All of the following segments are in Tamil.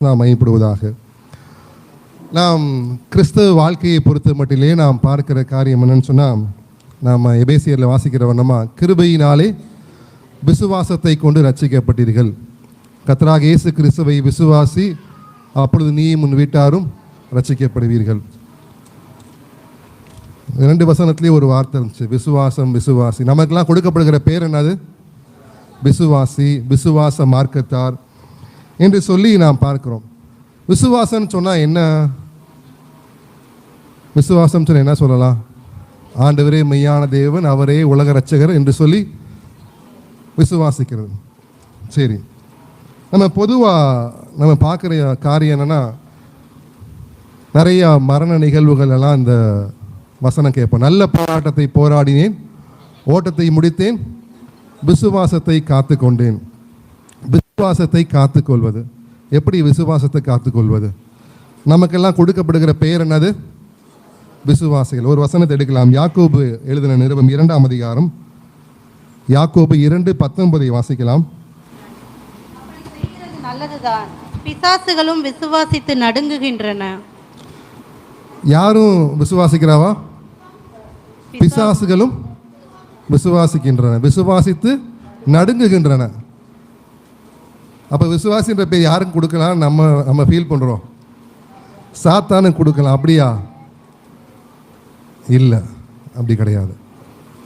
நாம் மையப்படுவதாக. நாம் கிறிஸ்தவ வாழ்க்கையை பொறுத்த மட்டிலே நாம் பார்க்கிற காரியம் என்னன்னு சொன்னால், நாம் எபேசியரில் வாசிக்கிற வண்ணமாக, கிருபையினாலே விசுவாசத்தை கொண்டு ரட்சிக்கப்பட்டீர்கள். கர்த்தராகிய இயேசு கிறிஸ்துவை விசுவாசி, அப்பொழுது நீயும் உன் வீட்டாரும் ரட்சிக்கப்படுவீர்கள். 2 வசனத்திலே ஒரு வார்த்தை இருந்துச்சு, விசுவாசம், விசுவாசி. நமக்கெல்லாம் கொடுக்கப்படுகிற பேர் என்னது? விசுவாசி, விசுவாச மார்க்கத்தார் என்று சொல்லி நாம் பார்க்கிறோம். விசுவாசம் சொன்னால் என்ன? விசுவாசம் சொன்னால் என்ன சொல்லலாம்? ஆண்டவரே மெய்யான தேவன், அவரே உலக ரட்சகர் என்று சொல்லி விசுவாசிக்கிறது. சரி, நம்ம பொதுவாக பார்க்குற காரியம் என்னென்னா, நிறையா மரண நிகழ்வுகள் எல்லாம் இந்த வசனம் கேட்போம். நல்ல போராட்டத்தை போராடினேன், ஓட்டத்தை முடித்தேன், விசுவாசத்தை காத்து கொண்டேன். விசுவாசத்தை காத்துக்கொள்வது, எப்படி விசுவாசத்தை காத்துக்கொள்வது? நமக்கெல்லாம் கொடுக்கப்படுகிற பெயர் என்னது? விசுவாசிகள். ஒரு வசனத்தை எடுக்கலாம். யாக்கோபு எழுதின நிருபம் 2ஆம் அதிகாரம், யாக்கோபு 2:19 வாசிக்கலாம். நல்லதுதான், பிசாசுகளும் விசுவாசித்து நடுங்குகின்றன. யாரும் விசுவாசிக்கிறாவா? பிசாசுகளும் விசுவாசிக்கின்றன, விசுவாசித்து நடுங்குகின்றன. அப்போ விசுவாசின்ற பேர் யாருக்கு கொடுக்கலாம்? நம்ம ஃபீல் பண்ணுறோம், சாத்தானுக்கு கொடுக்கலாம். அப்படியா? இல்லை, அப்படி கிடையாது.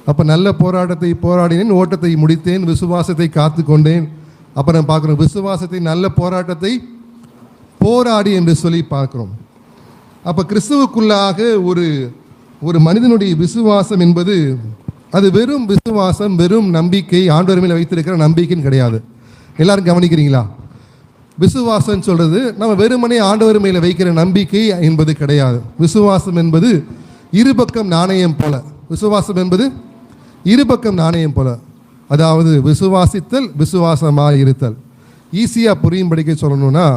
அப்போ நல்ல போராட்டத்தை போராடினேன், ஓட்டத்தை முடித்தேன், விசுவாசத்தை காத்து கொண்டேன். அப்புறம் பார்க்குறோம், விசுவாசத்தை, நல்ல போராட்டத்தை போராடி என்று சொல்லி பார்க்குறோம். அப்போ கிறிஸ்துவுக்குள்ளாக ஒரு மனிதனுடைய விசுவாசம் என்பது அது வெறும் விசுவாசம், வெறும் நம்பிக்கை, ஆண்டவர் மேலே வைத்திருக்கிற நம்பிக்கைன்னு கிடையாது. எல்லாரும் கவனிக்கிறீங்களா? விசுவாசம் சொல்கிறது நம்ம வெறுமனே ஆண்டவர் மேலே வைக்கிற நம்பிக்கை என்பது கிடையாது. விசுவாசம் என்பது இருபக்கம் நாணயம் போல. விசுவாசம் என்பது இருபக்கம் நாணயம் போல. அதாவது விசுவாசித்தல், விசுவாசமாக இருத்தல். ஈஸியாக புரியும்படிக்க சொல்லணும்னா,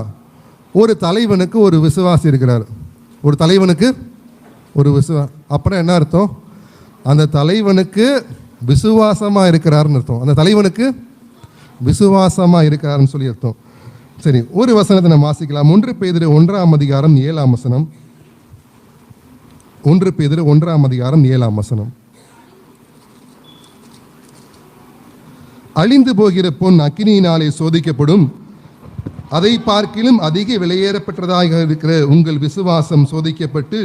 ஒரு தலைவனுக்கு ஒரு விசுவாசி இருக்கிறார். ஒரு தலைவனுக்கு ஒரு அப்புறம் என்ன அர்த்தம்? அந்த தலைவனுக்கு விசுவாசமாக இருக்கிறாருன்னு அர்த்தம். அந்த தலைவனுக்கு விசுவாசமாக இருக்கிறாருன்னு சொல்லி அர்த்தம். சரி, ஒரு வசனத்தை நம்ம வாசிக்கலாம். 1 பேதுரு 1ஆம் அதிகாரம் 7ஆம் வசனம். 1 பேதுரு 1ஆம் அதிகாரம் 7ஆம் வசனம். அழிந்து போகிற பொன் அக்கினியினாலே சோதிக்கப்படும், அதை பார்க்கிலும் அதிக விலையேறப்பட்டதாக இருக்கிற உங்கள் விசுவாசம் சோதிக்கப்பட்டு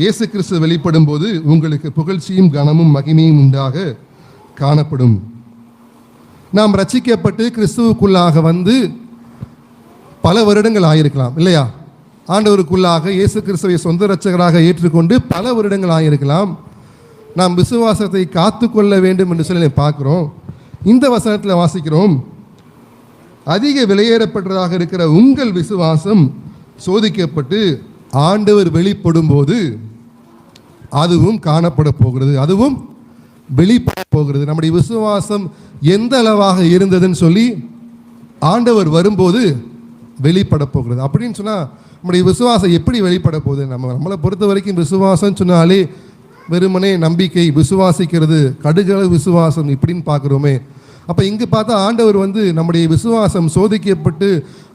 இயேசு கிறிஸ்து வெளிப்படும் போது உங்களுக்கு புகழ்ச்சியும் கனமும் மகிமையும் உண்டாக காணப்படும். நாம் ரட்சிக்கப்பட்டு கிறிஸ்துவுக்குள்ளாக வந்து பல வருடங்கள் ஆகியிருக்கலாம், இல்லையா? ஆண்டவருக்குள்ளாக இயேசு கிறிஸ்துவை சொந்த இரட்சகராக ஏற்றுக்கொண்டு பல வருடங்கள் ஆகியிருக்கலாம். நாம் விசுவாசத்தை காத்து கொள்ள வேண்டும் என்று சொல்லி பார்க்குறோம். இந்த வசனத்தில் வாசிக்கிறோம், அதிக விலையேறப்பட்டதாக இருக்கிற உங்கள் விசுவாசம் சோதிக்கப்பட்டு ஆண்டவர் வெளிப்படும் போது அதுவும் காணப்பட போகிறது, அதுவும் வெளிப்பட போகிறது. நம்முடைய விசுவாசம் எந்த அளவாக இருந்ததுன்னு சொல்லி ஆண்டவர் வரும்போது வெளிப்பட போகிறது. அப்படின்னு சொன்னால் நம்முடைய விசுவாசம் எப்படி வெளிப்பட போகுது? நம்மளை பொறுத்த வரைக்கும் விசுவாசம் சொன்னாலே வெறுமனே நம்பிக்கை, விசுவாசிக்கிறது, கடுகளவு விசுவாசம் இப்படின்னு பார்க்குறோமே. அப்போ இங்கே பார்த்தா ஆண்டவர் வந்து நம்முடைய விசுவாசம் சோதிக்கப்பட்டு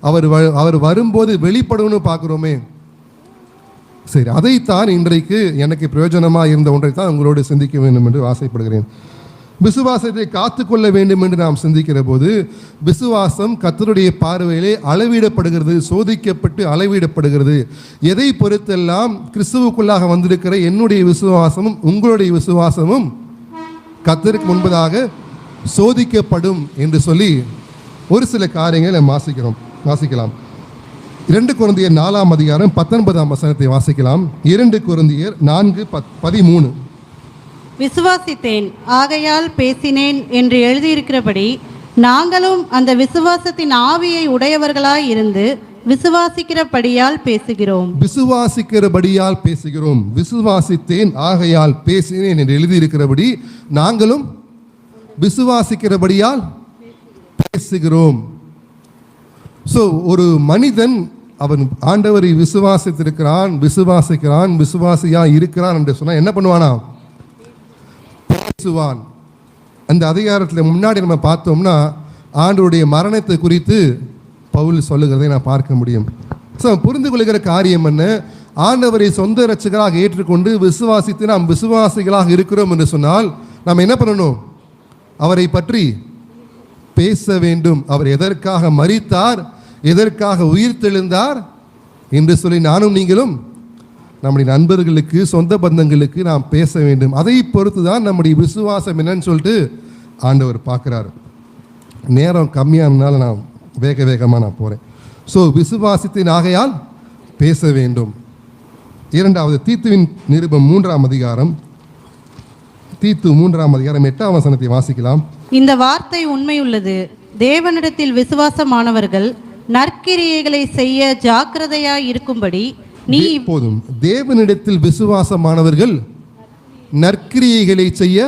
அவர் வரும்போது வெளிப்படணும்னு பார்க்குறோமே. சரி, அதைத்தான் இன்றைக்கு எனக்கு பிரயோஜனமாக இருந்த ஒன்றை தான் உங்களோடு சிந்திக்க வேண்டும் என்று ஆசைப்படுகிறேன். விசுவாசத்தை காத்துக்கொள்ள வேண்டும் என்று நாம் சிந்திக்கிற போது, விசுவாசம் கர்த்தருடைய பார்வையிலே அளவிடப்படுகிறது, சோதிக்கப்பட்டு அளவிடப்படுகிறது. எதை பொறுத்தெல்லாம் கிறிஸ்துவுக்குள்ளாக வந்திருக்கிற என்னுடைய விசுவாசமும் உங்களுடைய விசுவாசமும் கர்த்தருக்கு முன்பதாக சோதிக்கப்படும் என்று சொல்லி ஒரு சில காரியங்களை வாசிக்கலாம். 2 கொரிந்தியர் 4ஆம் அதிகாரம் 19ஆம் வசனத்தை வாசிக்கலாம். 2 கொரிந்தியர் 4:13. விசுவாசித்தேன் ஆகையால் பேசினேன் என்று எழுதியிருக்கிறபடி நாங்களும் அந்த விசுவாசத்தின் ஆவியை உடையவர்களாய் இருந்து விசுவாசிக்கிறபடியால் பேசுகிறோம். விசுவாசிக்கிறபடியால் பேசுகிறோம். விசுவாசித்தேன் ஆகையால் பேசினேன் என்று எழுதியிருக்கிறபடி நாங்களும் விசுவாசிக்கிறபடியால் பேசுகிறோம். ஸோ ஒரு மனிதன் அவன் ஆண்டவரை விசுவாசித்திருக்கிறான், விசுவாசியா இருக்கிறான் என்று சொன்னால் என்ன பண்ணுவானா? பேசுவான். அந்த அதிகாரத்தில் முன்னாடி நம்ம பார்த்தோம்னா ஆண்டவருடைய மரணத்தை குறித்து பவுல் சொல்லுகிறதை நான் பார்க்க முடியும். புரிந்து கொள்கிற காரியம் என்ன? ஆண்டவரை சொந்த இரட்சகராக ஏற்றுக்கொண்டு விசுவாசித்து நாம் விசுவாசிகளாக இருக்கிறோம் என்று சொன்னால் நாம் என்ன பண்ணணும்? அவரை பற்றி பேச வேண்டும். அவர் எதற்காக மரித்தார், எதற்காக உயிர் தெழுந்தார் என்று சொல்லி நானும் நீங்களும் நம்முடைய நண்பர்களுக்கு, சொந்த பந்தங்களுக்கு நாம் பேச வேண்டும். அதை பொறுத்து தான் நம்முடைய விசுவாசம் என்னன்னு சொல்லிட்டு ஆண்டவர் பார்க்குறாரு. நேரம் கம்மியானதுனால நான் வேகமாக நான் போகிறேன். ஸோ விசுவாசத்தின் ஆகையால் பேச வேண்டும். இரண்டாவது, தீத்துவின் நிருபம் 3ஆம் அதிகாரம், தீத்து 3ஆம் அதிகாரம் 8ஆம் வசனத்தை வாசிக்கலாம். இந்த வார்த்தை உண்மையுள்ளது. தேவனிடத்தில் விசுவாசமானவர்கள் நற்கிரியைகளை செய்ய ஜாக்கிரதையாய் இருக்கும்படி நீ போதும். தேவனிடத்தில் விசுவாசமானவர்கள் நற்கிரியைகளை செய்ய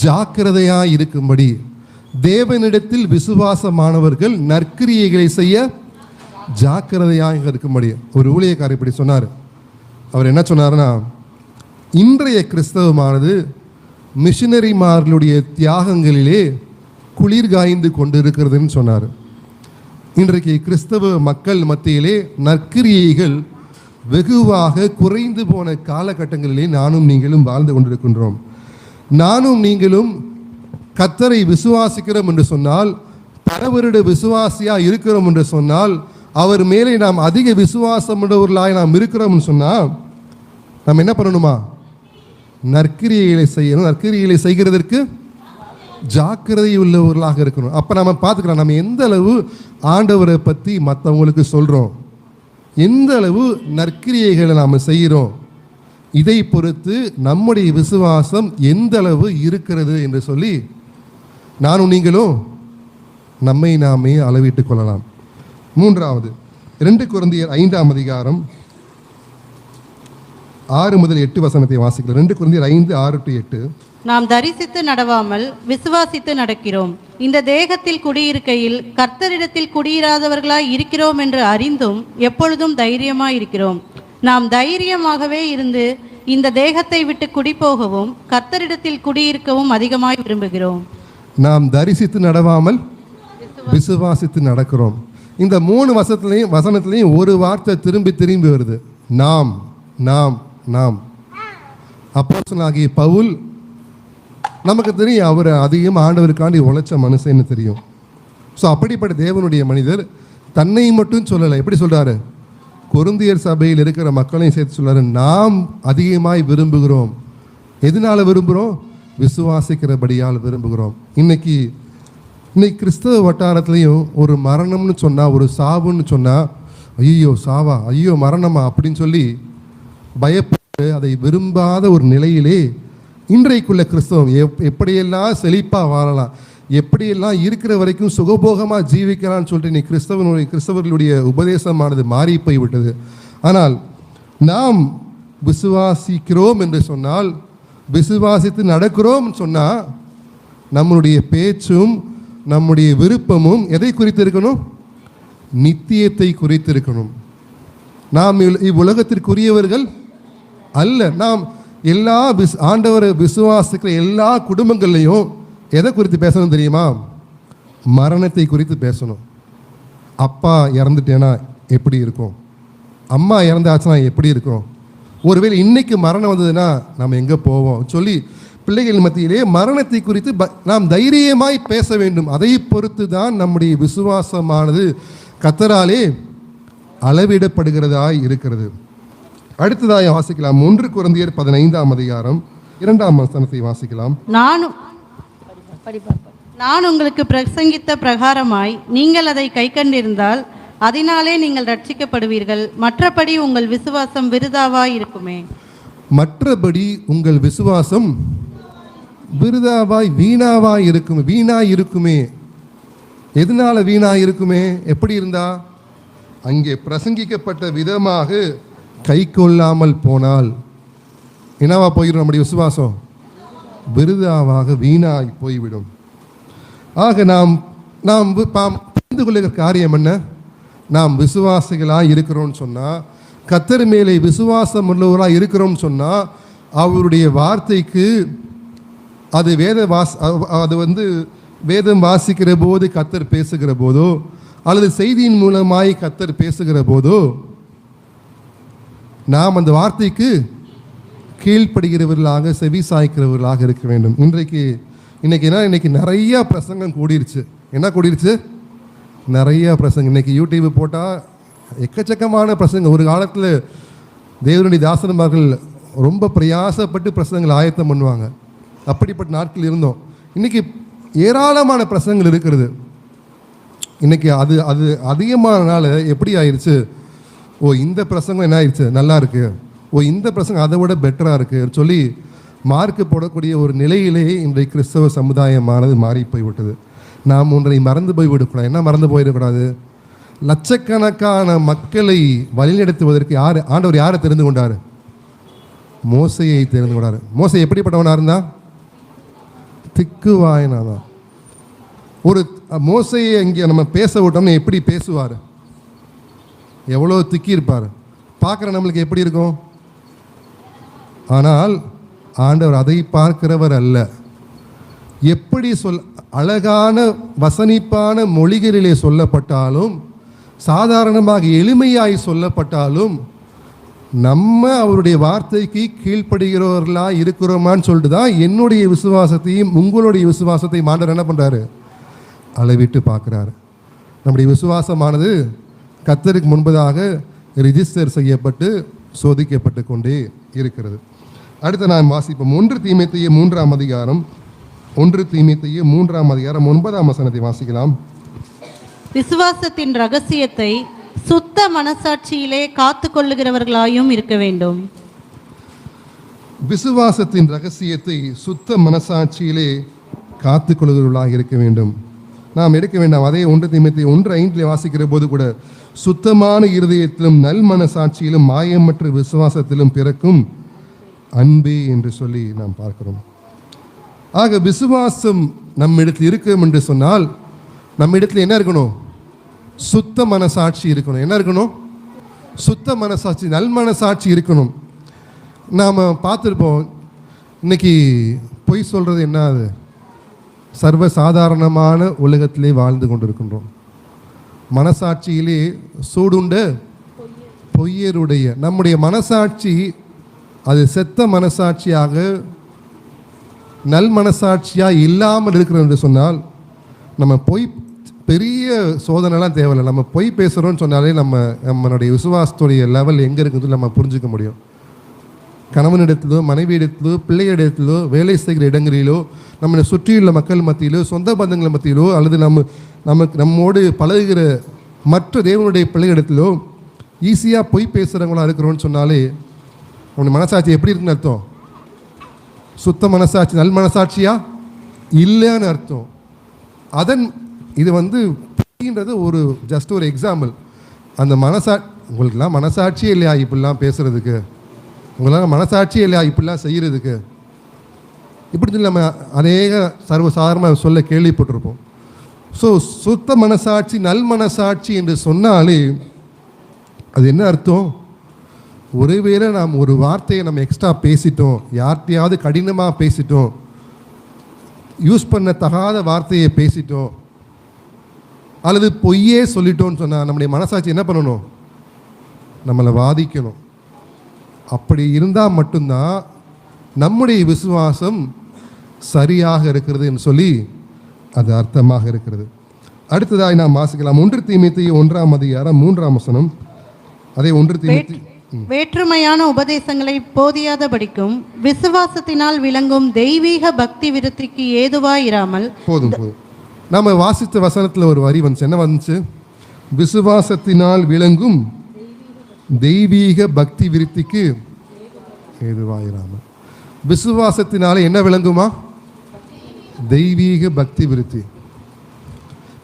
ஜாக்கிரதையாய் இருக்கும்படி. தேவனிடத்தில் விசுவாசமானவர்கள் நற்கிரியைகளை செய்ய ஜாக்கிரதையாக இருக்கும்படி. ஒரு ஊழியக்காரர் இப்படி சொன்னார். அவர் என்ன சொன்னார்னா, இன்றைய கிறிஸ்தவமானது மிஷினரிமார்களுடைய தியாகங்களிலே குளிர் காய்ந்து கொண்டிருக்கிறதுன்னு சொன்னார். இன்றைக்கு கிறிஸ்தவ மக்கள் மத்தியிலே நற்கிரியைகள் வெகுவாக குறைந்து போன காலகட்டங்களிலே நானும் நீங்களும் வாழ்ந்து கொண்டிருக்கின்றோம். நானும் நீங்களும் கர்த்தரை விசுவாசிக்கிறோம் என்று சொன்னால், பல வருட விசுவாசியா இருக்கிறோம் என்று சொன்னால், அவர் மேலே நாம் அதிக விசுவாசம் உள்ளவர்களாய் நாம் இருக்கிறோம்னு சொன்னால் நாம் என்ன பண்ணணுமா? நற்கிரியைகளை செய்யணும். நற்கிரியைகளை செய்கிறதற்கு ஜாக்கிரதை உள்ளவர்களாக இருக்கணும். அப்போ நம்ம பார்த்துக்கலாம், நம்ம எந்த அளவு ஆண்டவரை பற்றி மற்றவங்களுக்கு சொல்கிறோம், எந்த அளவு நற்கிரியைகளை நாம் செய்கிறோம், இதை பொறுத்து நம்முடைய விசுவாசம் எந்த அளவு இருக்கிறது என்று சொல்லி நானும் நீங்களும் நம்மை நாமே அளவிட்டுக் கொள்ளலாம். மூன்றாவது, 2 கொரிந்தியர் 5ஆம் அதிகாரம் 6 முதல் 8 வசனத்தை வாசிக்கலாம். 2 கொரிந்தியர் 5, 6 to 8. நாம் தரிசித்து நடவாமல் விசுவாசித்து நடக்கிறோம். இந்த தேகத்தில் குடியிருக்கையில் கர்த்தரிடத்தில் குடியிராதவர்களாய் இருக்கிறோம் என்று அறிந்தும் எப்பொழுதும் தைரியமாய் இருக்கிறோம். நாம் தைரியமாகவே இருந்து இந்த தேகத்தை விட்டு குடிபோகவும் கர்த்தரிடத்தில் குடியிருக்கவும் அதிகமாய் விரும்புகிறோம். நாம் தரிசித்து நடவாமல் விசுவாசித்து நடக்கிறோம். இந்த 3 வசனத்திலையும் ஒரு வார்த்தை திரும்பி திரும்பி வருது. நாம் நாம் நாம். அப்போஸ்தலனாகிய பவுல், நமக்கு தெரியும் அவர் அதிகம் ஆண்டவருக்காண்டி உழைச்ச மனுஷன்னு தெரியும். ஸோ அப்படிப்பட்ட தேவனுடைய மனிதர் தன்னை மட்டும் சொல்லலை. எப்படி சொல்றாரு? கொரிந்தியர் சபையில் இருக்கிற மக்களையும் சேர்த்து சொல்றாரு, நாம் அதிகமாய் விரும்புகிறோம். எதனால விரும்புகிறோம்? விசுவாசிக்கிறபடியால் விரும்புகிறோம். இன்னைக்கு கிறிஸ்தவ வட்டாரத்துலேயும் ஒரு மரணம்னு சொன்னால், ஒரு சாவுன்னு சொன்னால், ஐயோ சாவா, ஐயோ மரணமா அப்படின்னு சொல்லி பயப்பட்டு அதை விரும்பாத ஒரு நிலையிலே இன்றைக்குள்ள கிறிஸ்தவம் எப்படியெல்லாம் செழிப்பாக வாழலாம், எப்படியெல்லாம் இருக்கிற வரைக்கும் சுகபோகமாக ஜீவிக்கலாம்னு சொல்லிட்டு இன்னைக்கு கிறிஸ்தவர்களுடைய உபதேசமானது மாறி போய்விட்டது. ஆனால் நாம் விசுவாசிக்கிறோம் என்று சொன்னால், விசுவாசித்து நடக்கிறோம் சொன்னால், நம்முடைய பேச்சும் நம்முடைய விருப்பமும் எதை குறித்து இருக்கணும்? நித்தியத்தை குறித்து இருக்கணும். நாம் இவ்வுலகத்திற்குரியவர்கள் அல்ல. நாம் எல்லா ஆண்டவரை விசுவாசிக்கிற எல்லா குடும்பங்கள்லையும் எதை குறித்து பேசணும் தெரியுமா? மரணத்தை குறித்து பேசணும். அப்பா இறந்துட்டேனா எப்படி இருக்கும், அம்மா இறந்தாச்சுன்னா எப்படி இருக்கும், ஒருவேளை இன்னைக்கு மரணம் வந்ததுன்னா நம்ம எங்கே போவோம் சொல்லி பிள்ளைகள் மத்தியிலே மரணத்தை குறித்து நாம் தைரியமாய் பேச வேண்டும். அதை பொறுத்து தான் நம்முடைய விசுவாசமானது கர்த்தராலே அளவிடப்படுகிறதாய் இருக்கிறது. அடுத்ததாய் வாசிக்கலாம். 1 கொரிந்தியர் 15ஆம் அதிகாரம் 2ஆம் வசனத்தை வாசிக்கலாம். நான் உங்களுக்கு பிரசங்கித்த பிரகாரமாய் நீங்கள் அதை கை கண்டிருந்தால் அதனாலே நீங்கள் ரட்சிக்கப்படுவீர்கள். மற்றபடி உங்கள் விசுவாசம் விருதாவாய் இருக்குமே. மற்றபடி உங்கள் விசுவாசம் விருதாவாய் வீணாவாய் இருக்கும், வீணாய் இருக்குமே. எதனால வீணாய் இருக்குமே? எப்படி இருந்தா? அங்கே பிரசங்கிக்கப்பட்ட விதமாக கை கொள்ளாமல் போனால் என்னவா போயிடும்? நம்முடைய விசுவாசம் விருதாவாக வீணாய் போய்விடும். ஆக நாம் புரிந்து கொள்ளுகிற காரியம் என்ன? நாம் விசுவாசிகளாக இருக்கிறோம்னு சொன்னால், கர்த்தர் மேலே விசுவாசம் உள்ளவராக இருக்கிறோம்னு சொன்னால், அவருடைய வார்த்தைக்கு அது வேதம் வாசிக்கிற போது, கர்த்தர் பேசுகிற போதோ, அல்லது செய்தியின் மூலமாய் கர்த்தர் பேசுகிற போதோ நாம் அந்த வார்த்தைக்கு கீழ்ப்படுகிறவர்களாக செவி சாய்க்கிறவர்களாக இருக்க வேண்டும். இன்னைக்கு நிறைய பிரசங்கம் கூடிருச்சு. என்ன கூடிருச்சு? நிறைய பிரசங்கம். இன்னைக்கு யூடியூப் போட்டால் எக்கச்சக்கமான பிரசங்கம். ஒரு காலத்தில் தேவனுடைய தாசன்மார்கள் ரொம்ப பிரயாசப்பட்டு பிரசங்கங்கள் ஆயத்தம் பண்ணுவாங்க. அப்படிப்பட்ட நாட்கள் இருந்தோம். இன்னைக்கு ஏராளமான பிரசங்கங்கள் இருக்கிறது. இன்னைக்கு அது அதிகமானனால எப்படி ஆயிடுச்சு? இந்த பிரசங்கம் என்ன ஆயிடுச்சு? நல்லா இருக்கு. இந்த பிரசங்கம் அதை விட பெட்டராக இருக்கு சொல்லி மார்க்கு போடக்கூடிய ஒரு நிலையிலேயே இன்றைய கிறிஸ்தவ சமுதாயமானது மாறி போய்விட்டது. நாம் ஒன்றை மறந்து போய்விடக்கூடாது. என்ன மறந்து போயிடக்கூடாது? லட்சக்கணக்கான மக்களை வழிநடத்துவதற்கு ஆண்டவர் யாரை தெரிந்து கொண்டார்? மோசையை தெரிந்து கொண்டார். மோசை எப்படிப்பட்டவனா இருந்தா? திக்குவாயனா தான். ஒரு மோசையை இங்கே நம்ம பேச விட்டோம்னு எப்படி பேசுவார்? எவ்வளோ திக்கி இருப்பார். பார்க்குற நம்மளுக்கு எப்படி இருக்கும்? ஆனால் ஆண்டவர் அதை பார்க்கிறவர் அல்ல. எப்படி அழகான வசனிப்பான மொழிகளிலே சொல்லப்பட்டாலும், சாதாரணமாக எளிமையாய் சொல்லப்பட்டாலும், நம்ம அவருடைய வார்த்தைக்கு கீழ்ப்படுகிறவர்களாக இருக்கிறோமான்னு சொல்லிட்டு தான் என்னுடைய விசுவாசத்தையும் உங்களுடைய விசுவாசத்தையும் ஆண்டவர் என்ன பண்ணுறாரு? அளவிட்டு பார்க்குறாரு. நம்முடைய விசுவாசமானது கர்த்தருக்கு முன்பதாக ரிஜிஸ்டர் செய்யப்பட்டு சோதிக்கப்பட்டு கொண்டே இருக்கிறது. அடுத்து நான் வாசிப்போம். 1 தீமோத்தேயு 3ஆம் அதிகாரம் 9ஆம் வசனத்தை வாசிக்கலாம். விசுவாசத்தின் ரகசியத்தை சுத்த மனசாட்சியிலே காத்து கொள்ளுகிறவர்களாயும் இருக்க வேண்டும். விசுவாசத்தின் ரகசியத்தை சுத்த மனசாட்சியிலே காத்து கொள்ளுகிறவர்களாக இருக்க வேண்டும். நாம் எடுக்க வேண்டாம். அதே 1 தீமோத்தேயு 1:5 வாசிக்கிற போது கூட சுத்தமான இருதயத்திலும் நல் மனசாட்சியிலும் மாயமற்ற விசுவாசத்திலும் பிறக்கும் அன்பே என்று சொல்லி நாம் பார்க்கிறோம். ஆக விசுவாசம் நம்மிடத்தில் இருக்கும் என்று சொன்னால் நம்மிடத்தில் என்ன இருக்கணும்? சுத்த மனசாட்சி இருக்கணும். என்ன இருக்கணும்? சுத்த மனசாட்சி, நல் மனசாட்சி இருக்கணும். நாம் பார்த்துருப்போம். இன்னைக்கு பொய் சொல்றது என்ன? அது சர்வசாதாரணமான உலகத்திலே வாழ்ந்து கொண்டிருக்கின்றோம். மனசாட்சியிலே சூடுண்ட பொய்யருடைய நம்முடைய மனசாட்சி அது செத்த மனசாட்சியாக நல் மனசாட்சியாக இல்லாமல் இருக்கிறது என்று சொன்னால், நம்ம பொய் பெரிய சோதனைலாம் தேவையில்லை. நம்ம பொய் பேசுகிறோன்னு சொன்னாலே நம்மளுடைய விசுவாசத்துடைய லெவல் எங்கே இருக்குதுன்னு நம்ம புரிஞ்சுக்க முடியும். கணவனிடத்திலோ மனைவியிடத்திலோ பிள்ளையிடத்திலோ வேலை செய்கிற இடங்களிலோ நம்மளை சுற்றியுள்ள மக்கள் மத்தியிலோ சொந்த பந்தங்கள் மத்தியிலோ அல்லது நம்மோடு பழகுகிற மற்ற தேவனுடைய பிள்ளைகளிடத்திலோ ஈஸியாக பொய் பேசுகிறவங்களா இருக்கிறோன்னு சொன்னாலே அவனுடைய மனசாட்சி எப்படி இருக்குன்னு அர்த்தம்? சுத்த மனசாட்சி, நல் மனசாட்சியா இல்லைன்னு அர்த்தம். இது பொய்ன்றது ஒரு ஜஸ்ட் ஒரு எக்ஸாம்பிள். அந்த உங்களுக்கெல்லாம் மனசாட்சியே இல்லையா இப்படிலாம் பேசுறதுக்கு? உங்களால் மனசாட்சியே இல்லையா இப்படிலாம் செய்கிறதுக்கு? இப்படி சொல்லி நம்ம அநேக சர்வசாதாரணமாக சொல்ல கேள்விப்பட்டிருப்போம். ஸோ சுத்த மனசாட்சி நல் மனசாட்சி என்று சொன்னாலே அது என்ன அர்த்தம்? ஒருவேளை நாம் ஒரு வார்த்தையை நம்ம எக்ஸ்ட்ரா பேசிட்டோம், யார்கிட்டையாவது கடினமாக பேசிட்டோம், யூஸ் பண்ண தகாத வார்த்தையை பேசிட்டோம், அல்லது பொய்யே சொல்லிட்டோன்னு சொன்னால் நம்முடைய மனசாட்சி என்ன பண்ணணும்? நம்மளை வாதிக்கணும். அப்படி இருந்தால் மட்டும்தான் நம்முடைய விசுவாசம் சரியாக இருக்கிறது என்று சொல்லி அது அர்த்தமாக இருக்கிறது. அடுத்ததாய் நாம் வாசிக்கலாம் 1 தீமோத்தேயு 1ஆம் அதிகாரம் 3ஆம் வசனம். அதே 1 தீமோத்தேயு வேற்றுமையான உபதேசங்களை போதியாதபடிக்கும் விசுவாசத்தினால் விளங்கும் தெய்வீக பக்தி விருத்திக்கு ஏதுவாயிராமல். போதும். நாம வாசித்த வசனத்தில் ஒரு வரி வந்துச்சு. என்ன வந்துச்சு? விசுவாசத்தினால் விளங்கும் தெய்வீக பக்தி விருத்திக்கு ஏதுவாயிராமல். விசுவாசத்தினால என்ன விளங்குமா? தெய்வீக பக்தி விருத்தி.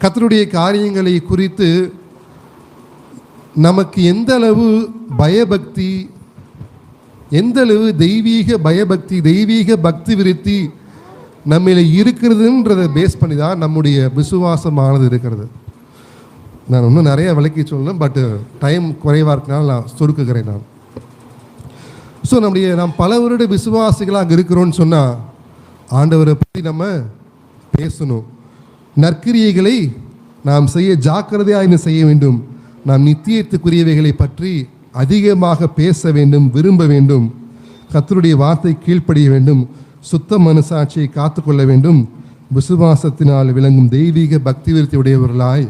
கர்த்தருடைய காரியங்களை குறித்து நமக்கு எந்த அளவு பயபக்தி, எந்த அளவு தெய்வீக பயபக்தி, தெய்வீக பக்தி விருத்தி நம்மள இருக்கிறதுன்றதை பேஸ் பண்ணி தான் நம்முடைய விசுவாசமானது இருக்கிறது. நான் இன்னும் நிறைய விளக்கி சொல்லணும், பட் டைம் குறைவாக இருக்கனால நான் சுருக்குகிறேன். ஸோ நாம் பல வருட விசுவாசிகளாக இருக்கிறோன்னு சொன்னால் ஆண்டவரை பற்றி நம்ம பேசணும், நற்கிரியைகளை நாம் ஜாக்கிரதையாக செய்ய வேண்டும். நாம் நித்தியத்துக்குரியவைகளை பற்றி அதிகமாக பேச வேண்டும், விரும்ப வேண்டும். கர்த்தருடைய வார்த்தை கீழ்ப்படிய வேண்டும். சுத்த மனசாட்சியை காத்துக்கொள்ள வேண்டும். விசுவாசத்தினால் விளங்கும் தெய்வீக பக்தி விருத்தி உடையவர்களாய்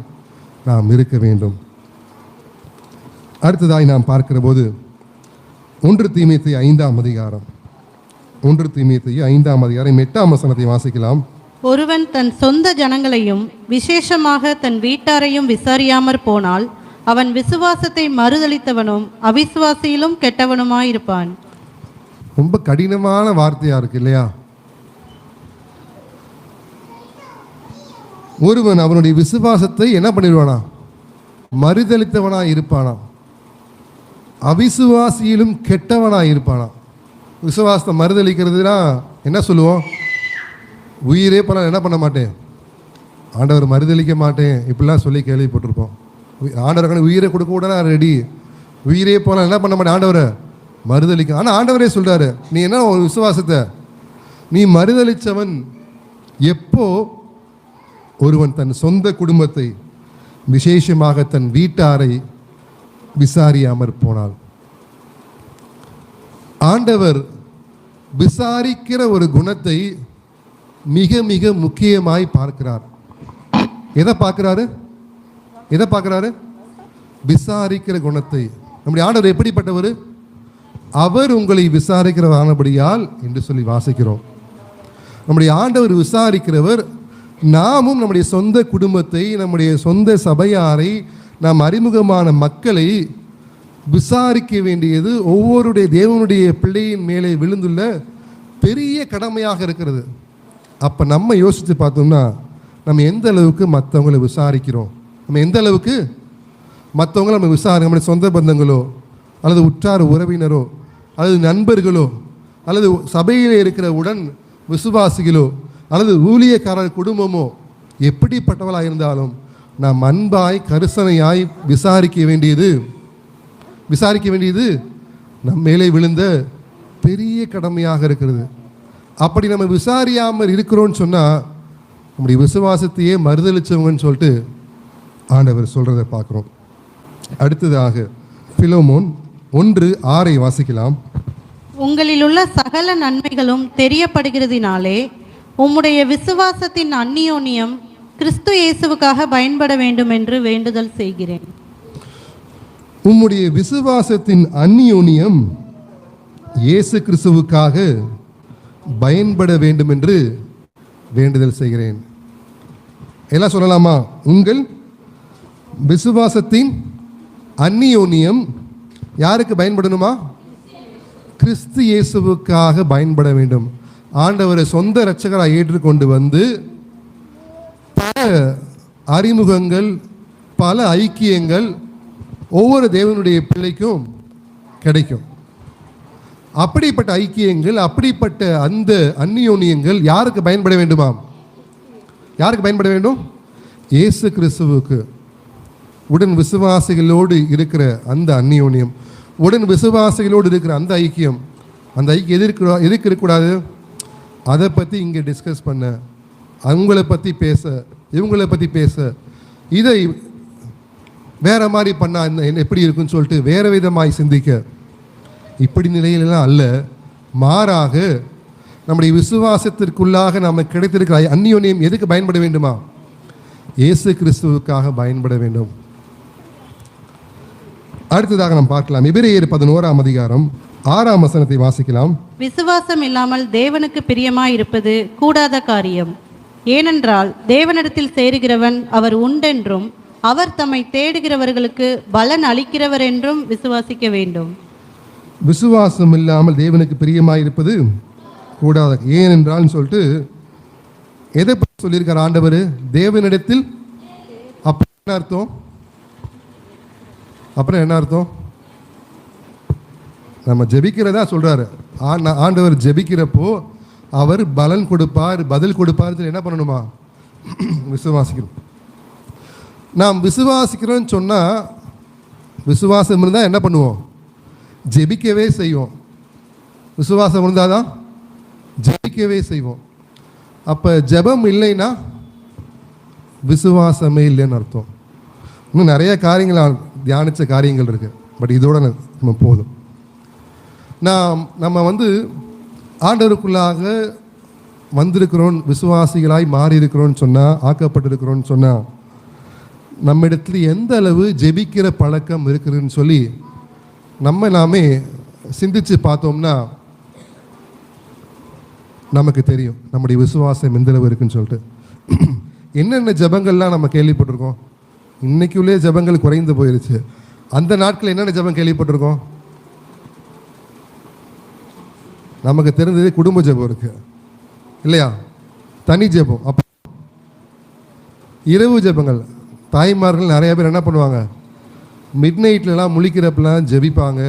நாம் இருக்க வேண்டும். அடுத்ததாய் நாம் பார்க்கிற போது 1 தீமோத்தேயு 5ஆம் அதிகாரம் 1 தீமோத்தேயு 5ஆம் அதிகாரம் 8ஆம் வசனத்தை வாசிக்கலாம். ஒருவன் தன் சொந்த ஜனங்களையும் விசேஷமாக தன் வீட்டாரையும் விசாரியாமற் போனால் அவன் விசுவாசத்தை மறுதலித்தவனும் அவிசுவாசியிலும் கெட்டவனுமாயிருப்பான். ரொம்ப கடினமான வார்த்தையா இருக்கு இல்லையா? ஒருவன் அவனுடைய விசுவாசத்தை என்ன பண்ணிடுவானா? மறுதலித்தவனா இருப்பானா, அவிசுவாசியிலும் கெட்டவனா இருப்பானா. விசுவாசத்தை மறுதலிக்கிறதுனா என்ன சொல்லுவோம்? உயிரே போல என்ன பண்ண மாட்டேன், ஆண்டவர் மறுதலிக்க மாட்டேன், இப்படிலாம் சொல்லி கேள்விப்பட்டிருப்போம். ஆண்டவருக்கான உயிரை கொடுக்க கூட நான் ரெடி, உயிரே போல என்ன பண்ண மாட்டேன், ஆண்டவரை மறுதலிக்க. ஆனால் ஆண்டவரே சொல்றாரு, நீ என்ன ஒரு விசுவாசத்தை நீ மறுதலிச்சவன் எப்போ? ஒருவன் தன் சொந்த குடும்பத்தை விசேஷமாக தன் வீட்டாரை விசாரியாமற் போனால். ஆண்டவர் விசாரிக்கிற ஒரு குணத்தை மிக மிக முக்கியமாய் பார்க்கிறார். எதை பார்க்கிறாரு? எதை பார்க்கிறாரு? விசாரிக்கிற குணத்தை. நம்முடைய ஆண்டவர் எப்படிப்பட்டவர்? அவர் உங்களை விசாரிக்கிறவரானபடியால் என்று சொல்லி வாசிக்கிறோம். நம்முடைய ஆண்டவர் விசாரிக்கிறவர். நாமும் நம்முடைய சொந்த குடும்பத்தை, நம்முடைய சொந்த சபையாரை, நாம் அறிமுகமான மக்களை விசாரிக்க வேண்டியது ஒவ்வொருடைய தேவனுடைய பிள்ளையின் மேலே விழுந்துள்ள பெரிய கடமையாக இருக்கிறது. அப்போ நம்ம யோசித்து பார்த்தோம்னா நம்ம எந்த அளவுக்கு மற்றவங்களை விசாரிக்கிறோம், நம்ம எந்த அளவுக்கு மற்றவங்களை நம்ம நம்முடைய சொந்த பந்தங்களோ அல்லது உற்றார் உறவினரோ அல்லது நண்பர்களோ அல்லது சபையில் இருக்கிற உடன் விசுவாசிகளோ அல்லது ஊழியக்காரர் குடும்பமோ எப்படிப்பட்டவளாக இருந்தாலும் நாம் அன்பாய் கரிசனையாய் விசாரிக்க வேண்டியது நம் மேலே விழுந்த பெரிய கடமையாக இருக்கிறது. அப்படி நம்ம விசாரியாமல் இருக்கிறோன்னு சொன்னால் நம்முடைய விசுவாசத்தையே மறுதளிச்சவங்கன்னு சொல்லிட்டு ஆண்டவர் சொல்கிறத பார்க்குறோம். அடுத்ததாக பிலோமோன் 1:6 வாசிக்கலாம். உங்களிலுள்ள சகல நன்மைகளும் தெரியப்படுகிறதினாலே உம்முடைய விசுவாசத்தின் அந்நியோன்யம் கிறிஸ்து இயேசுவுக்காக பயன்பட வேண்டும் என்று வேண்டுதல் செய்கிறேன். உம்முடைய விசுவாசத்தின் அந்நியோன்யம் இயேசு கிறிஸ்துவுக்காக பயன்பட வேண்டும் என்று வேண்டுதல் செய்கிறேன். எல்லாம் சொல்லலாமா? உங்கள் விசுவாசத்தின் அந்நியோன்யம் யாருக்கு பயன்படணுமா? கிறிஸ்து இயேசுவுக்காக பயன்பட வேண்டும். ஆண்டவரை சொந்த இரட்சகராக ஏற்றுக்கொண்டு வந்து பல அறிமுகங்கள், பல ஐக்கியங்கள் ஒவ்வொரு தேவனுடைய பிள்ளைக்கும் கிடைக்கும். அப்படிப்பட்ட ஐக்கியங்கள், அப்படிப்பட்ட அந்த அந்நியோன்யங்கள் யாருக்கு பயன்பட வேண்டுமா? யாருக்கு பயன்பட வேண்டும்? இயேசு கிறிஸ்துவுக்கு. உடன் விசுவாசிகளோடு இருக்கிற அந்த அந்நியோன்யம், உடன் விசுவாசிகளோடு இருக்கிற அந்த ஐக்கியம், அந்த ஐக்கியம் எதுக்கு இருக்கக்கூடாது? அதை பற்றி இங்கே டிஸ்கஸ் பண்ண, அவங்கள பற்றி பேச, இவங்களை பற்றி பேச, இதை வேற மாதிரி பண்ணால் எப்படி இருக்குன்னு சொல்லிட்டு வேற விதமாய் சிந்திக்க, இப்படி நிலையிலெல்லாம் அல்ல. மாறாக நம்முடைய விசுவாசத்திற்குள்ளாக நமக்கு கிடைத்திருக்கிற அந்நியோன்யம் எதுக்கு பயன்பட வேண்டுமா? இயேசு கிறிஸ்துவுக்காக பயன்பட வேண்டும். அடுத்ததாக நாம் பார்க்கலாம். எபிரேயர் 11ஆம் அதிகாரம் 6ஆம் வசனத்தை வாசிக்கலாம். விசுவாசம் இல்லாமல் தேவனுக்கு பிரியமாய் இருப்பது கூடாத காரியம். ஏனென்றால் தேவனிடத்தில் சேருகிறவன் அவர் உண்டென்றும் அவர் தம்மை தேடுகிறவர்களுக்கு பலன் அளிக்கிறவர் என்றும் விசுவாசிக்க வேண்டும். விசுவாசம் இல்லாமல் தேவனுக்கு பிரியமாய் இருப்பது கூடாத. ஏனென்றால் சொல்லிட்டு எதை பற்றி சொல்லியிருக்கார் ஆண்டவர்? தேவனிடத்தில். அப்புறம் என்ன அர்த்தம்? அப்புறம் என்ன அர்த்தம்? நம்ம ஜெபிக்கிறதா சொல்றாரு. ஆண்டவர் ஜெபிக்கிறப்போ அவர் பலன் கொடுப்பார், பதில் கொடுப்பார். என்ன பண்ணணுமா? விசுவாசிக்கணும். நாம் விசுவாசிக்கிறோம்னு சொன்னால், விசுவாசம் இருந்தால் என்ன பண்ணுவோம்? ஜெபிக்கவே செய்வோம். விசுவாசம் இருந்தால் தான் ஜெபிக்கவே செய்வோம். அப்போ ஜெபம் இல்லைன்னா விசுவாசமே இல்லைன்னு அர்த்தம். இன்னும் நிறைய காரியங்கள் தியானித்த காரியங்கள் இருக்குது. பட் இதோட நம்ம போதும். நம்ம ஆண்டவருக்குள்ளாக வந்திருக்கிறோம், விசுவாசிகளாய் மாறி இருக்கிறோன்னு சொன்னால், ஆக்கப்பட்டிருக்கிறோன்னு சொன்னால், நம்ம இடத்துல எந்த அளவு ஜெபிக்கிற பழக்கம் இருக்குதுன்னு சொல்லி நாமே சிந்திச்சு பார்த்தோம்னா நமக்கு தெரியும் நம்முடைய விசுவாசம் எந்த அளவு இருக்குன்னு சொல்லிட்டு. என்னென்ன ஜபங்கள்லாம் நம்ம கேள்விப்பட்டிருக்கோம். இன்னைக்குள்ளே ஜபங்கள் குறைந்து போயிருச்சு. அந்த நாட்கள் என்னென்ன ஜபம் கேள்விப்பட்டிருக்கோம்? நமக்கு தெரிஞ்சது குடும்ப ஜபம் இருக்கு இல்லையா, தனி ஜபம். அப்போ இரவு ஜபங்கள் தாய்மார்கள் நிறைய பேர் என்ன பண்ணுவாங்க, மிட் நைட்லலாம் முழிக்கிறப்பெல்லாம் ஜெபிப்பாங்க.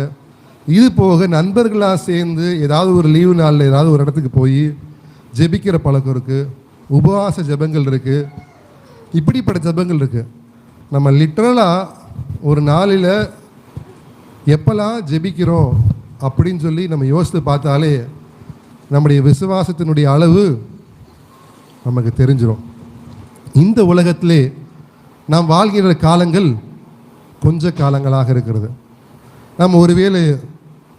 இது போக நண்பர்களாக சேர்ந்து ஏதாவது ஒரு லீவு நாளில் ஏதாவது ஒரு இடத்துக்கு போய் ஜெபிக்கிற பழக்கம் இருக்குது. உபவாச ஜபங்கள் இருக்குது. இப்படிப்பட்ட ஜபங்கள் இருக்குது. நம்ம லிட்ரலாக ஒரு நாளில் எப்போல்லாம் ஜெபிக்கிறோம் அப்படின்னு சொல்லி நம்ம யோசித்து பார்த்தாலே நம்முடைய விசுவாசத்தினுடைய அளவு நமக்கு தெரிஞ்சிடும். இந்த உலகத்திலே நாம் வாழ்கிற காலங்கள் கொஞ்ச காலங்களாக இருக்கிறது. நம்ம ஒருவேளை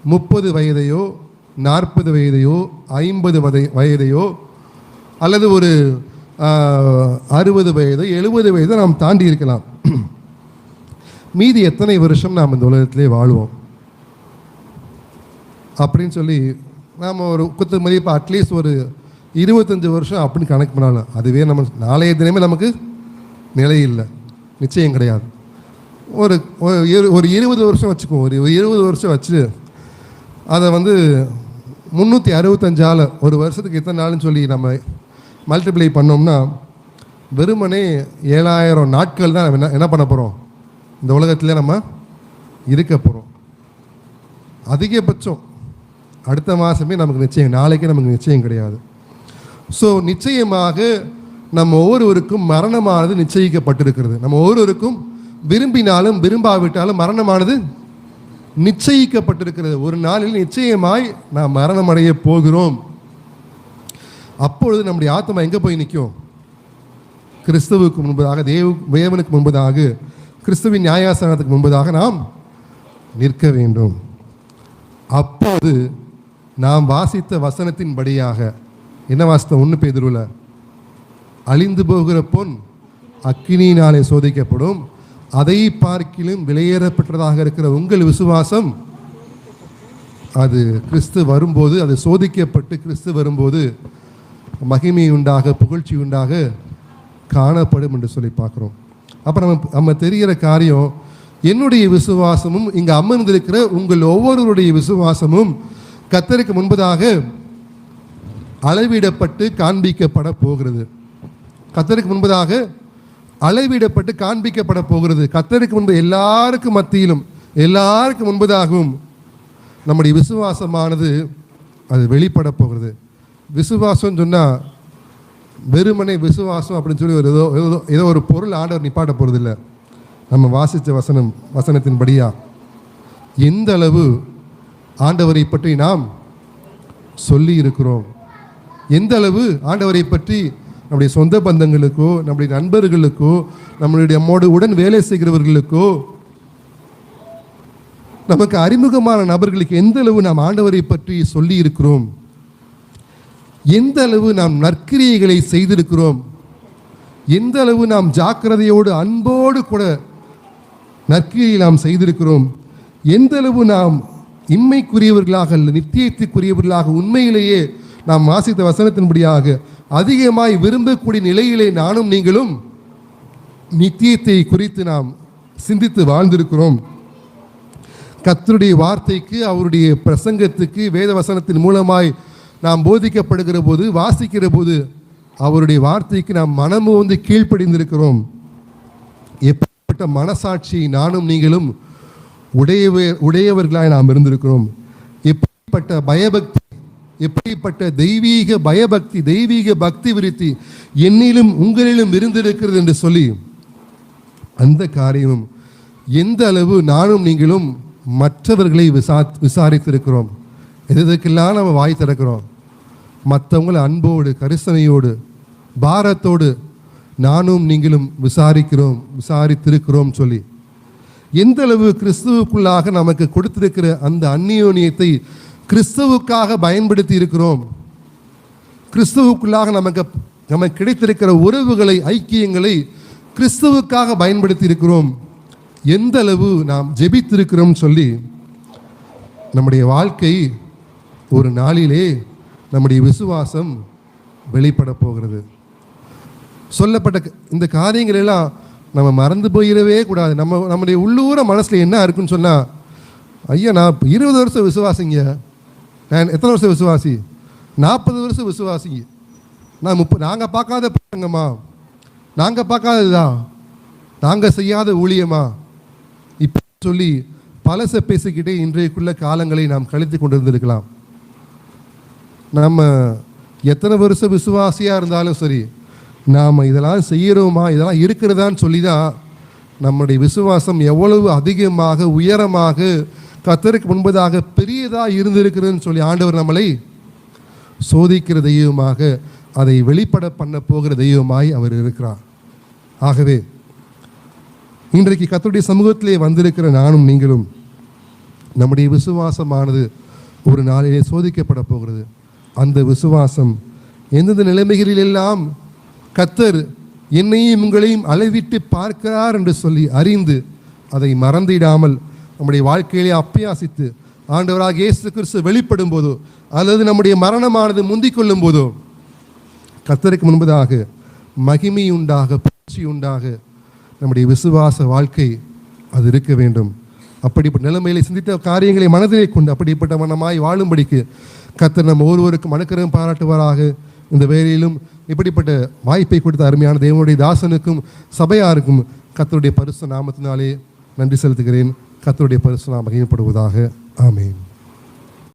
30 வயதையோ 40 வயதையோ 50 வயதையோ அல்லது ஒரு 60 வயதோ 70 வயதோ நாம் தாண்டி இருக்கலாம். மீதி எத்தனை வருஷம் நாம் இந்த உலகத்திலே வாழ்வோம் அப்படின்னு சொல்லி நாம் ஒரு குத்து மதிப்பு அட்லீஸ்ட் ஒரு 25 வருஷம் அப்படின்னு கணக்கு பண்ணாலும் அதுவே நம்ம நாளைய தினமே நமக்கு நிலை இல்லை, நிச்சயம் கிடையாது. ஒரு 20 வருஷம் வச்சுக்குவோம். ஒரு 20 வருஷம் வச்சு அதை 365 ஒரு வருஷத்துக்கு எத்தனை நாள்னு சொல்லி நம்ம மல்டிப்ளை பண்ணோம்னா வெறுமனே 7000 நாட்கள் தான் நம்ம என்ன பண்ண போகிறோம், இந்த உலகத்தில் நம்ம இருக்க போகிறோம். அதிகபட்சம் அடுத்த மாதமே நமக்கு நிச்சயம், நாளைக்கே நமக்கு நிச்சயம் கிடையாது. ஸோ நிச்சயமாக நம்ம ஒவ்வொருவருக்கும் மரணமானது நிச்சயிக்கப்பட்டிருக்கிறது. நம்ம ஒவ்வொருவருக்கும் விரும்பினாலும் விரும்பாவிட்டாலும் மரணமானது நிச்சயிக்கப்பட்டிருக்கிறது. ஒரு நாளில் நிச்சயமாய் நாம் மரணமடைய போகிறோம். அப்பொழுது நம்முடைய ஆத்மா எங்கே போய் நிற்கும்? கிறிஸ்துவுக்கு முன்பதாக, தேவனுக்கு முன்பதாக, கிறிஸ்துவின் நியாயாசனத்துக்கு முன்பதாக நாம் நிற்க வேண்டும். அப்போது நாம் வாசித்த வசனத்தின்படியாக என்ன வாசித்தோம்? 1 பேதுருவில் அழிந்து போகிற பொன் அக்கினியினாலே சோதிக்கப்படும், அதை பார்க்கிலும் விலையேறப்பட்டதாக இருக்கிற உங்கள் விசுவாசம் அது கிறிஸ்து வரும்போது, அது சோதிக்கப்பட்டு கிறிஸ்து வரும்போது மகிமை உண்டாக புகழ்ச்சி உண்டாக காணப்படும் என்று சொல்லி பார்க்குறோம். அப்புறம் நம்ம தெரிகிற காரியம், என்னுடைய விசுவாசமும் இங்கே அமர்ந்திருக்கிற உங்கள் ஒவ்வொருவருடைய விசுவாசமும் கர்த்தருக்கு முன்பதாக அளவிடப்பட்டு காண்பிக்கப்பட போகிறது. கர்த்தருக்கு முன்பதாக அளவிடப்பட்டு காண்பிக்கப்பட போகிறது. கர்த்தருக்கு முன்பு எல்லாருக்கும் மத்தியிலும் எல்லாருக்கும் முன்பதாகவும் நம்முடைய விசுவாசமானது அது வெளிப்பட போகிறது. விசுவாசம் சொன்னால் வெறுமனை விசுவாசம் அப்படின்னு சொல்லி ஒரு ஏதோ ஒரு பொருள் ஆண்டவர் நிப்பாட்ட போகிறது இல்லை. நம்ம வாசித்த வசனத்தின்படியா எந்த அளவு ஆண்டவரை பற்றி நாம் சொல்லி இருக்கிறோம், எந்த அளவு ஆண்டவரை பற்றி நம்முடைய சொந்த பந்தங்களுக்கோ, நம்முடைய நண்பர்களுக்கோ, நம்மோடு உடன் வேலை செய்கிறவர்களுக்கோ, நமக்கு அறிமுகமான நபர்களுக்கு எந்த அளவு நாம் ஆண்டவரை பற்றி சொல்லி இருக்கிறோம், எந்த அளவு நாம் நற்கிரியைகளை செய்திருக்கிறோம், எந்த அளவு நாம் ஜாக்கிரதையோடு அன்போடு கூட நற்கிரியை நாம் செய்திருக்கிறோம், எந்த அளவு நாம் இம்மைக்குரியவர்களாக அல்ல நித்தியத்துக்குரியவர்களாக உண்மையிலேயே நாம் வாசித்த வசனத்தின்படியாக அதிகமாய் விரும்பக்கூடிய நிலையிலே நானும் நீங்களும் நித்தியத்தை குறித்து நாம் சிந்தித்து வாழ்ந்திருக்கிறோம். கர்த்தருடைய வார்த்தைக்கு, அவருடைய பிரசங்கத்துக்கு, வேத வசனத்தின் மூலமாய் நாம் போதிக்கப்படுகிற போது, வாசிக்கிற போது அவருடைய வார்த்தைக்கு நாம் மனமும் கீழ்ப்படிந்திருக்கிறோம். எப்படிப்பட்ட மனசாட்சி நானும் நீங்களும் உடையவர்களாய் நாம் இருந்திருக்கிறோம். எப்படிப்பட்ட பயபக்தி, எப்படிப்பட்ட தெய்வீக பயபக்தி, தெய்வீக பக்தி விருத்தி என்னிலும் உங்களிலும் இருந்திருக்கிறது என்று சொல்லி அந்த காரியமும் எந்த அளவு நானும் நீங்களும் மற்றவர்களை விசாரித்திருக்கிறோம். எதுக்கெல்லாம் நம்ம வாய் திறக்கிறோம்? மற்றவங்களை அன்போடு, கரிசனையோடு, பாரத்தோடு நானும் நீங்களும் விசாரித்திருக்கிறோம் சொல்லி எந்த அளவு கிறிஸ்துவுக்குள்ளாக நமக்கு கொடுத்திருக்கிற அந்த அந்நியோனியத்தை கிறிஸ்துவுக்காக பயன்படுத்தி இருக்கிறோம். கிறிஸ்துவுக்குள்ளாக நமக்கு கிடைத்திருக்கிற உறவுகளை, ஐக்கியங்களை கிறிஸ்துவுக்காக பயன்படுத்தி இருக்கிறோம். எந்த அளவு நாம் ஜெபித்திருக்கிறோம் சொல்லி நம்முடைய வாழ்க்கை ஒரு நாளிலே நம்முடைய விசுவாசம் வெளிப்பட போகிறது. சொல்லப்பட்ட இந்த காரியங்கள் எல்லாம் நம்ம மறந்து போயிடவே கூடாது. நம்முடைய உள்ளூர மனசில் என்ன இருக்குன்னு சொன்னால், ஐயா நான் 20 வருஷம் விசுவாசிங்க, நான் எத்தனை வருஷம் விசுவாசி, 40 வருஷம் விசுவாசிங்க, நான் நாங்கள் பார்க்காத பசங்கம்மா, நாங்கள் பார்க்காததா, நாங்கள் செய்யாத ஊழியமா இப்போ சொல்லி பலச பேசிக்கிட்டே இன்றைக்குள்ள காலங்களை நாம் கழித்து கொண்டிருந்திருக்கலாம். நம்ம எத்தனை வருஷம் விசுவாசியாக இருந்தாலும் சரி, நாம் இதெல்லாம் செய்கிறோமா, இதெல்லாம் இருக்கிறதான்னு சொல்லி தான் நம்முடைய விசுவாசம் எவ்வளவு அதிகமாக உயரமாக கர்த்தருக்கு முன்பதாக பெரியதாக இருந்திருக்கிறதுன்னு சொல்லி ஆண்டவர் நம்மளை சோதிக்கிற தெய்வமாக, அதை வெளிப்பட பண்ண போகிற தெய்வமாய் அவர் இருக்கிறார். ஆகவே இன்றைக்கு கர்த்தருடைய சமூகத்திலே வந்திருக்கிற நானும் நீங்களும் நம்முடைய விசுவாசமானது ஒரு நாளிலே சோதிக்கப்பட போகிறது. அந்த விசுவாசம் எந்தெந்த நிலைமைகளிலெல்லாம் கர்த்தர் என்னையும் உங்களையும் அளவிட்டு பார்க்கிறார் என்று சொல்லி அறிந்து அதை மறந்திடாமல் நம்முடைய வாழ்க்கையிலே அப்பியாசித்து ஆண்டவராக இயேசு கிறிஸ்து வெளிப்படும் போதோ அல்லது நம்முடைய மரணமானது முந்திக் கொள்ளும் போதோ கர்த்தருக்கு முன்பதாக மகிமை உண்டாக, புகழ்ச்சி உண்டாக நம்முடைய விசுவாச வாழ்க்கை அது இருக்க வேண்டும். அப்படிப்பட்ட நிலைமையிலே சிந்தித்த காரியங்களை மனதிலே கொண்டு அப்படிப்பட்ட மனமாய் வாழும்படிக்கு கர்த்தர் நம்ம ஒருவருக்கும் அனுக்கிரகம் பாராட்டுவாராக. இந்த வேளையிலும் இப்படிப்பட்ட வாய்ப்பை கொடுத்த அருமையான தேவனுடைய தாசனுக்கும் சபையாருக்கும் கர்த்தருடைய பரிசுத்த நாமத்தினாலே நன்றி செலுத்துகிறேன். கர்த்தருடைய பரிசுத்த நாமம் மகிமைப்படுவதாக. ஆமென்.